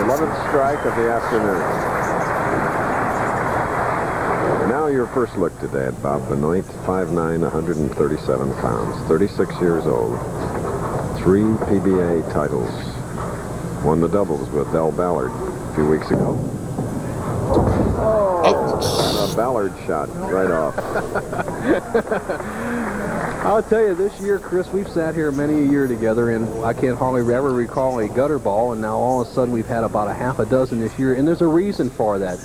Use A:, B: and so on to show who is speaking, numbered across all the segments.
A: 11th strike of the afternoon. Now your first look today at Bob Benoit, 5'9", 137 pounds, 36 years old. 3 PBA titles. Won the doubles with Del Ballard a few weeks ago. Oh, a Ballard shot right off.
B: I'll tell you, this year, Chris, we've sat here many a year together, and I can't hardly ever recall a gutter ball, and now all of a sudden we've had about a half a dozen this year, and there's a reason for that.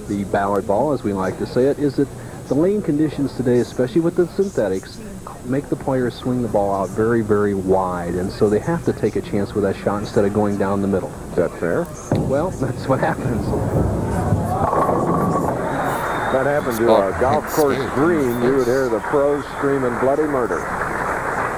B: The Ballard ball, as we like to say it, is that the lane conditions today, especially with the synthetics, make the players swing the ball out very, very wide, and so they have to take a chance with that shot instead of going down the middle.
A: Is that fair?
B: Well, that's what happens.
A: That happened to a golf course green, you would hear the pros screaming bloody murder.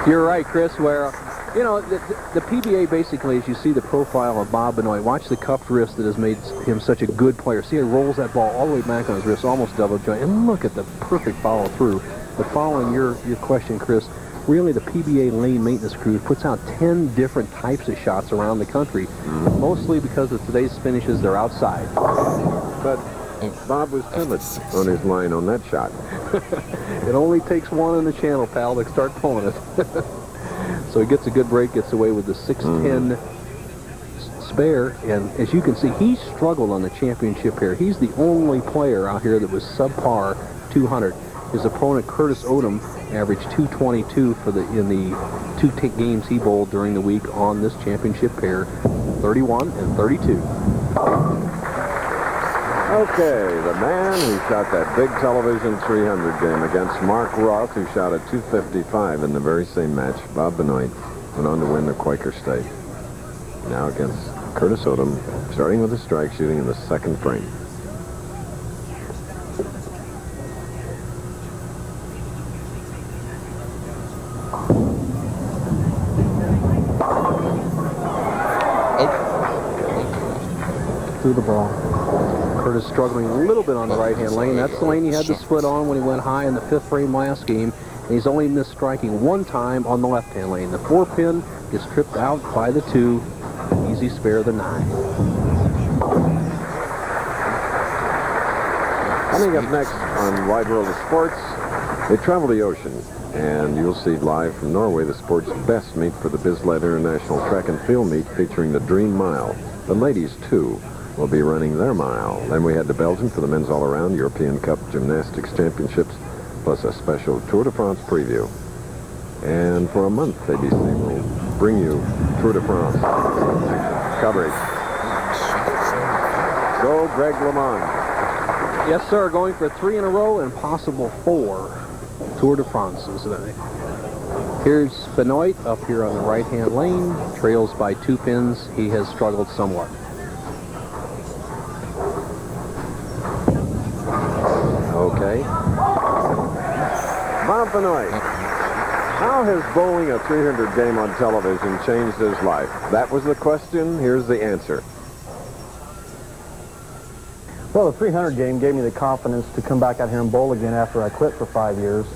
B: You're right, Chris, where, you know, the PBA basically, as you see the profile of Bob Benoit, watch the cupped wrist that has made him such a good player. See, he rolls that ball all the way back on his wrist, almost double joint, and look at the perfect follow through. But following your question, Chris, really the PBA lane maintenance crew puts out 10 different types of shots around the country, mostly because of today's finishes, they're outside.
A: But Bob was timid on his line on that shot.
B: It only takes one in the channel, pal, to start pulling it. So he gets a good break, gets away with the 610 spare, and as you can see, he struggled on the championship here. He's the only player out here that was subpar 200. His opponent, Curtis Odom, averaged 222 in the 2 games he bowled during the week on this championship pair, 31 and 32.
A: Okay, the man who shot that big television 300 game against Mark Roth, who shot a 255 in the very same match, Bob Benoit, went on to win the Quaker State. Now against Curtis Odom, starting with a strike, shooting in the second frame.
B: Through the ball. Curtis struggling a little bit on the right-hand lane. That's the lane he had to split on when he went high in the 5th frame last game. And he's only missed striking one time on the left-hand lane. The 4-pin gets tripped out by the 2. Easy spare the 9.
A: Coming up next on Wide World of Sports, they travel the ocean. And you'll see live from Norway the sport's best meet for the Bislett International Track and Field meet featuring the Dream Mile. The ladies, too, will be running their mile. Then we head to Belgium for the men's all-around European Cup Gymnastics Championships, plus a special Tour de France preview. And for a month, ABC will bring you Tour de France coverage. Go, Greg LeMond.
B: Yes, sir, going for 3 in a row and possible 4 Tour de France's today. Here's Benoit up here on the right-hand lane, trails by 2 pins. He has struggled somewhat.
A: Okay. Bob Benoit. How has bowling a 300 game on television changed his life? That was the question. Here's the answer.
C: Well, the 300 game gave me the confidence to come back out here and bowl again after I quit for 5 years.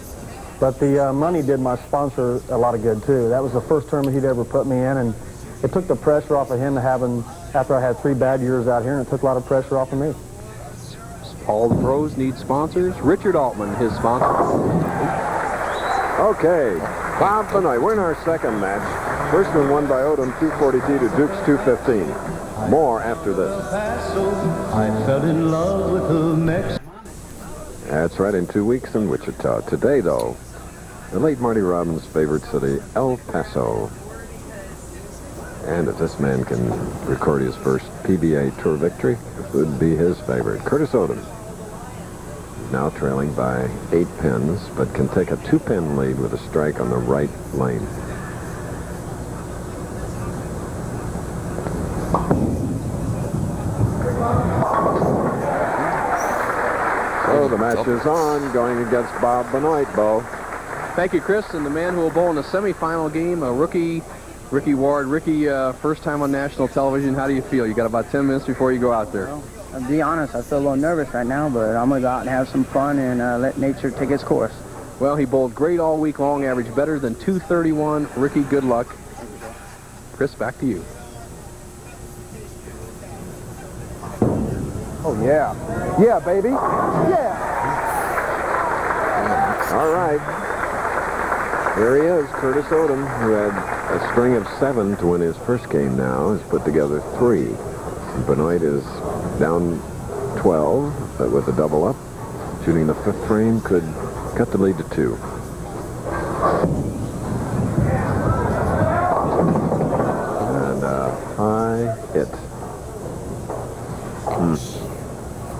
C: But the money did my sponsor a lot of good, too. That was the first tournament he'd ever put me in, and it took the pressure off of him after I had 3 bad years out here, and it took a lot of pressure off of me.
B: All the pros need sponsors. Richard Altman, his sponsor.
A: Okay, Bob Benoit. We're in our second match. First one won by Odom, 242 to Duke's 215. More after this.
D: I fell in love with the Mexican.
A: That's right, in 2 weeks in Wichita. Today, though, the late Marty Robbins' favorite city, El Paso. And if this man can record his first PBA Tour victory, it would be his favorite. Curtis Odom, now trailing by 8 pins, but can take a 2-pin lead with a strike on the right lane. So the match is on, going against Bob Benoit, Bo.
B: Thank you, Chris. And the man who will bowl in the semifinal game, a rookie, Ricky Ward. Ricky, first time on national television. How do you feel? You got about 10 minutes before you go out there.
E: Well, I'll be honest, I feel a little nervous right now, but I'm going to go out and have some fun and let nature take its course.
B: Well, he bowled great all week long, averaged better than 231. Ricky, good luck. Chris, back to you.
C: Oh, yeah. Yeah, baby. Yeah.
A: All right. Here he is, Curtis Odom, who had a string of 7 to win his first game now, has put together 3. Benoit is down 12, but with a double up. Shooting the 5th frame could cut the lead to 2. And a high hit.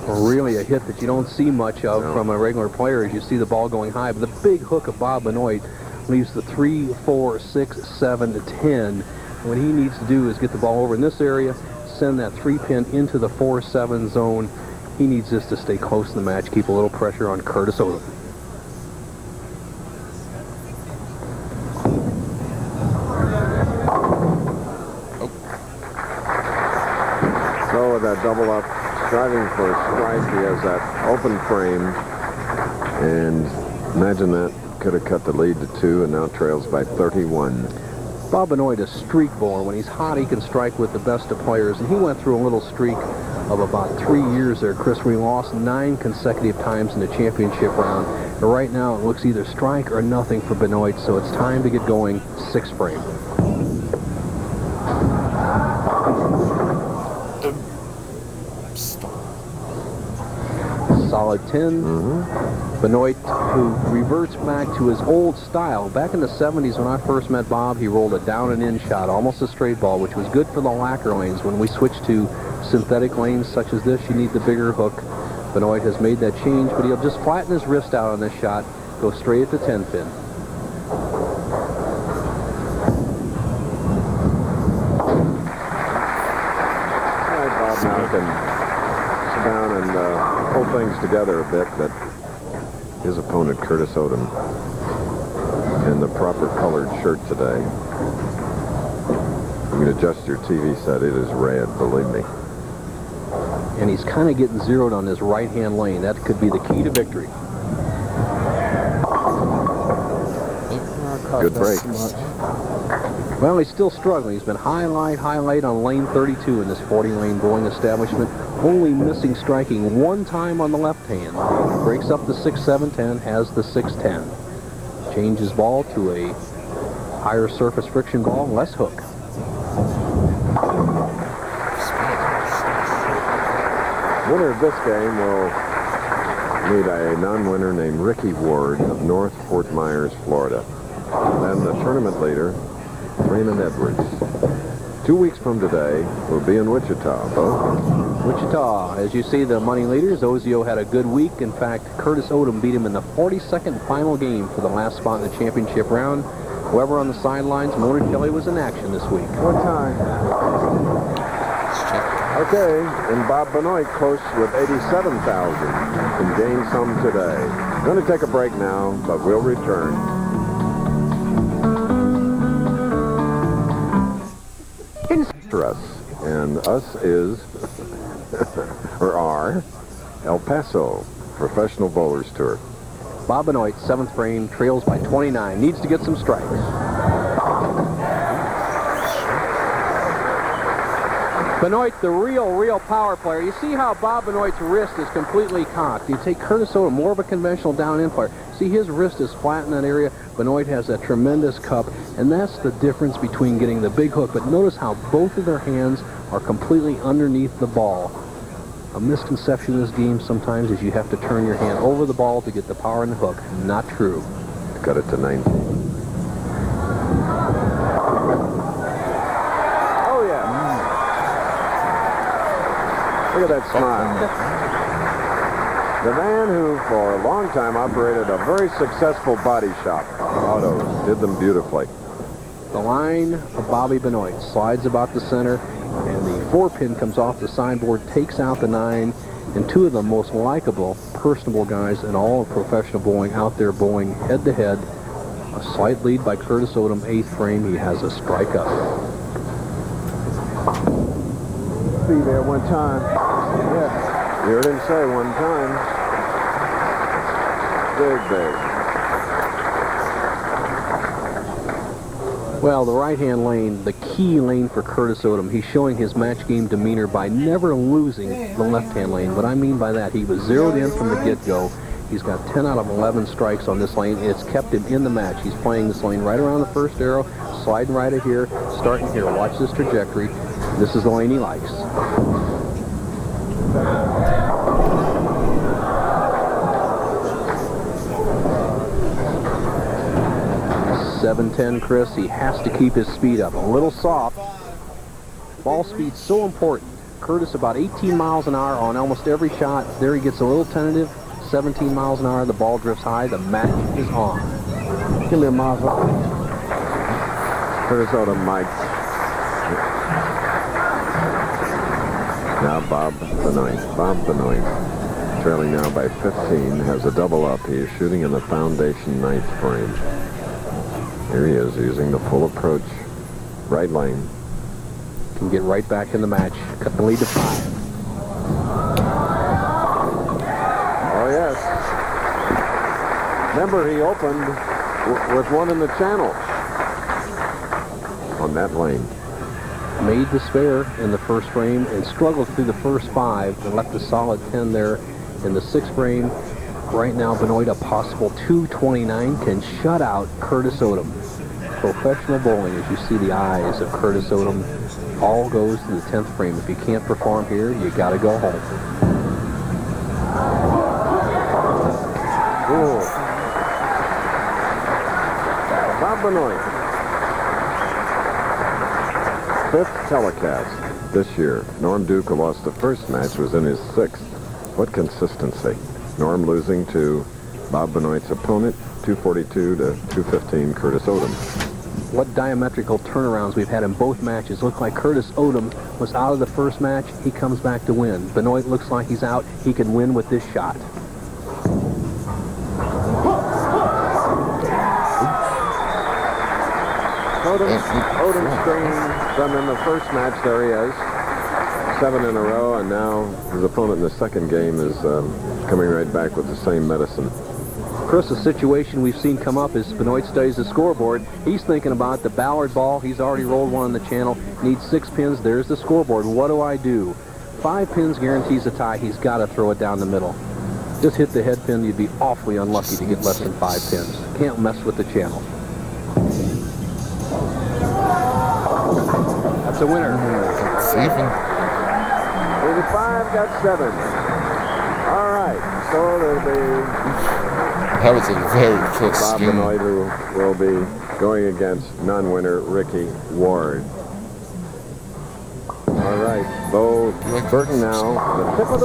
B: Really a hit that you don't see much of from a regular player as you see the ball going high. But the big hook of Bob Benoit leaves the 3, 4, 6, 7 to 10. What he needs to do is get the ball over in this area, send that 3-pin into the 4-7 zone. He needs this to stay close in the match, keep a little pressure on Curtis Odom.
A: So with that double up, striving for a strike, he has that open frame, and imagine that could have cut the lead to 2 and now trails by 31.
B: Bob Benoit is streak bowler. When he's hot, he can strike with the best of players, and he went through a little streak of about 3 years there, Chris, where he lost 9 consecutive times in the championship round. And right now, it looks either strike or nothing for Benoit, so it's time to get going. 6th frame. Solid 10. Benoit, who reverts back to his old style. Back in the 70s when I first met Bob, he rolled a down and in shot, almost a straight ball, which was good for the lacquer lanes. When we switched to synthetic lanes such as this, you need the bigger hook. Benoit has made that change, but he'll just flatten his wrist out on this shot, go straight at the 10-pin.
A: All right, Bob now can sit down and pull things together a bit, but his opponent, Curtis Odom, in the proper colored shirt today. You can adjust your TV set. It is red, believe me.
B: And he's kind of getting zeroed on his right-hand lane. That could be the key to victory.
A: Good break.
B: Well, he's still struggling. He's been highlight on lane 32 in this 40-lane bowling establishment. Only missing striking 1 time on the left hand. Breaks up the 6-7-10, has the 6-10. Changes ball to a higher surface friction ball, less hook.
A: Winner of this game will meet a non-winner named Ricky Ward of North Fort Myers, Florida. And then the tournament leader, Raymond Edwards. 2 weeks from today, we'll be in Wichita, Bo.
B: Wichita, as you see, the money leaders, Ozio had a good week. In fact, Curtis Odom beat him in the 42nd final game for the last spot in the championship round. However, on the sidelines, Mona Kelly was in action this week.
A: What time? Okay, and Bob Benoit close with 87,000 and gained some today. Going to take a break now, but we'll return. For us, and us is, or are, El Paso Professional Bowlers Tour.
B: Bob Benoit, 7th frame, trails by 29, needs to get some strikes. Benoit, the real power player. You see how Bob Benoit's wrist is completely cocked. You take Curtis Odom, more of a conventional down-in player. See, his wrist is flat in that area. Benoit has a tremendous cup, and that's the difference between getting the big hook. But notice how both of their hands are completely underneath the ball. A misconception in this game sometimes is you have to turn your hand over the ball to get the power in the hook. Not true.
A: Got it to 19. Oh, yeah. Look at that smile. The man who, for a long time, operated a very successful body shop, Autos, did them beautifully.
B: The line of Bobby Benoit slides about the center, and the 4-pin comes off the sideboard, takes out the 9, and 2 of the most likable, personable guys in all of professional bowling out there bowling head-to-head. A slight lead by Curtis Odom, 8th frame. He has a strike up.
C: Be there one time. Yeah.
A: You heard him say one time. Big.
B: Well, the right-hand lane, the key lane for Curtis Odom, he's showing his match game demeanor by never losing the left-hand lane. What I mean by that, he was zeroed in from the get-go. He's got 10 out of 11 strikes on this lane. It's kept him in the match. He's playing this lane right around the first arrow, sliding right at here, starting here. Watch this trajectory. This is the lane he likes. 710, Chris. He has to keep his speed up. A little soft. Ball speed's so important. Curtis about 18 miles an hour on almost every shot. There he gets a little tentative. 17 miles an hour. The ball drifts high. The match is on.
C: Get a little miles up.
A: Curtis Odom, Mike. Now Bob Benoit. Bob Benoit, trailing now by 15, has a double up. He is shooting in the foundation ninth frame. Here he is using the full approach. Right lane.
B: Can get right back in the match. Cut the lead to 5.
A: Oh, yes. Remember, he opened with one in the channel on that lane.
B: Made the spare in the first frame and struggled through the first 5 and left a solid 10 there in the 6th frame. Right now, Benoit, a possible 229, can shut out Curtis Odom. Professional bowling, as you see the eyes of Curtis Odom, all goes to the 10th frame. If you can't perform here, you got to go home.
A: Ooh. Bob Benoit. 5th telecast this year. Norm Duke, who lost the first match, was in his 6th. What consistency. Norm losing to Bob Benoit's opponent, 242 to 215, Curtis Odom.
B: What diametrical turnarounds we've had in both matches. Look like Curtis Odom was out of the first match. He comes back to win. Benoit looks like he's out. He can win with this shot.
A: Odom screened them in the first match. There he is. 7 in a row, and now his opponent in the second game is coming right back with the same medicine.
B: Chris, a situation we've seen come up is Benoit studies the scoreboard. He's thinking about the Ballard ball. He's already rolled one on the channel. Needs 6 pins. There's the scoreboard. What do I do? 5 pins guarantees a tie. He's got to throw it down the middle. Just hit the head pin. You'd be awfully unlucky to get less than 5 pins. Can't mess with the channel. That's a winner.
F: It's even.
A: 85 got 7. All right, so there'll be
F: That was a very close
A: Bob
F: game.
A: Benoit, who will be going against non-winner Ricky Ward. All right, Bo Burton now, the tip of the